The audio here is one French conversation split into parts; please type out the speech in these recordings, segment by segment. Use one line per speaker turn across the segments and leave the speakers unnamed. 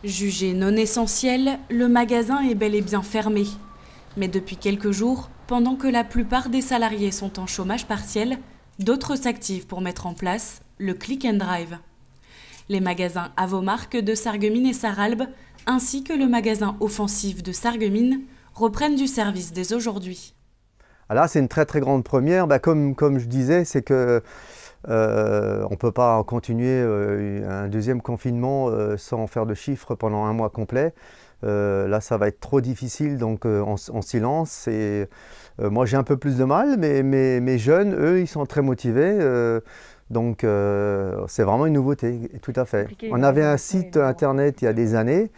Jugé non essentiel, le magasin est bel et bien fermé. Mais depuis quelques jours, pendant que la plupart des salariés sont en chômage partiel, d'autres s'activent pour mettre en place le click and drive. Les magasins Avomark de Sarreguemines et Sarralbe, ainsi que le magasin offensif de Sarreguemines, reprennent du service dès aujourd'hui.
Là, c'est une très très grande première. Comme je disais, c'est que on ne peut pas continuer un deuxième confinement sans faire de chiffres pendant un mois complet. Là, ça va être trop difficile, donc on s'y lance. Moi, j'ai un peu plus de mal, mais mes jeunes, eux, ils sont très motivés. Donc, c'est vraiment une nouveauté, tout à fait. On avait un site internet il y a des années.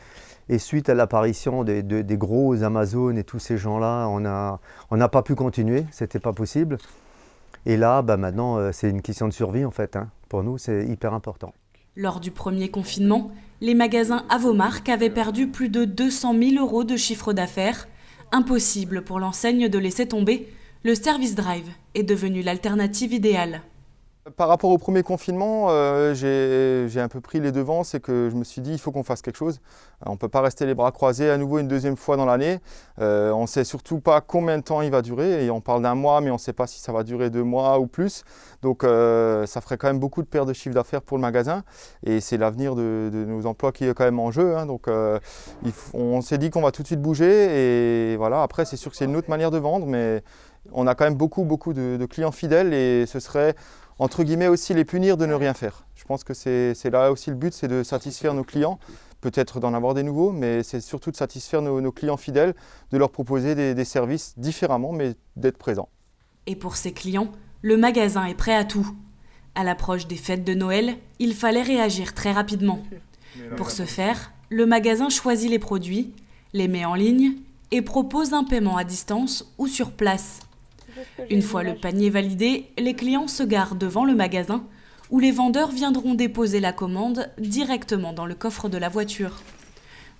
Et suite à l'apparition des gros Amazon et tous ces gens-là, on n'a pas pu continuer, c'était pas possible. Et là, maintenant, c'est une question de survie en fait. Pour nous, c'est hyper important.
Lors du premier confinement, les magasins Avomark avaient perdu plus de 200 000 € de chiffre d'affaires. Impossible pour l'enseigne de laisser tomber, le service drive est devenu l'alternative idéale.
Par rapport au premier confinement, j'ai un peu pris les devants, c'est que je me suis dit il faut qu'on fasse quelque chose. On ne peut pas rester les bras croisés à nouveau une deuxième fois dans l'année. On ne sait surtout pas combien de temps il va durer. Et on parle d'un mois, mais on ne sait pas si ça va durer 2 mois ou plus. Donc ça ferait quand même beaucoup de pertes de chiffre d'affaires pour le magasin. Et c'est l'avenir de nos emplois qui est quand même en jeu. Donc on s'est dit qu'on va tout de suite bouger. Et voilà, après c'est sûr que c'est une autre manière de vendre, mais on a quand même beaucoup de clients fidèles et ce serait entre guillemets aussi les punir de ne rien faire. Je pense que c'est là aussi le but, c'est de satisfaire nos clients, peut-être d'en avoir des nouveaux, mais c'est surtout de satisfaire nos clients fidèles, de leur proposer des services différemment, mais d'être présents.
Et pour ces clients, le magasin est prêt à tout. À l'approche des fêtes de Noël, il fallait réagir très rapidement. Pour ce faire, le magasin choisit les produits, les met en ligne et propose un paiement à distance ou sur place. Une fois le panier validé, les clients se garent devant le magasin où les vendeurs viendront déposer la commande directement dans le coffre de la voiture.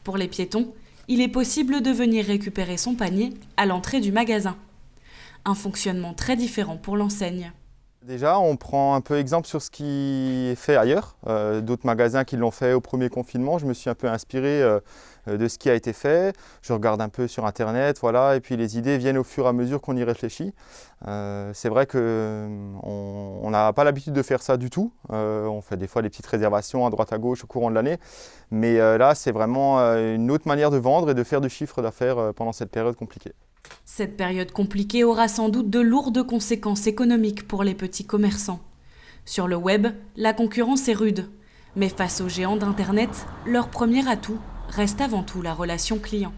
Pour les piétons, il est possible de venir récupérer son panier à l'entrée du magasin. Un fonctionnement très différent pour l'enseigne.
Déjà, on prend un peu exemple sur ce qui est fait ailleurs. D'autres magasins qui l'ont fait au premier confinement, je me suis un peu inspiré de ce qui a été fait. Je regarde un peu sur Internet, voilà, et puis les idées viennent au fur et à mesure qu'on y réfléchit. C'est vrai qu'on n'a pas l'habitude de faire ça du tout. On fait des fois des petites réservations à droite à gauche au courant de l'année. Mais là, c'est vraiment une autre manière de vendre et de faire du chiffre d'affaires pendant cette période compliquée.
Cette période compliquée aura sans doute de lourdes conséquences économiques pour les petits commerçants. Sur le web, la concurrence est rude. Mais face aux géants d'Internet, leur premier atout reste avant tout la relation client.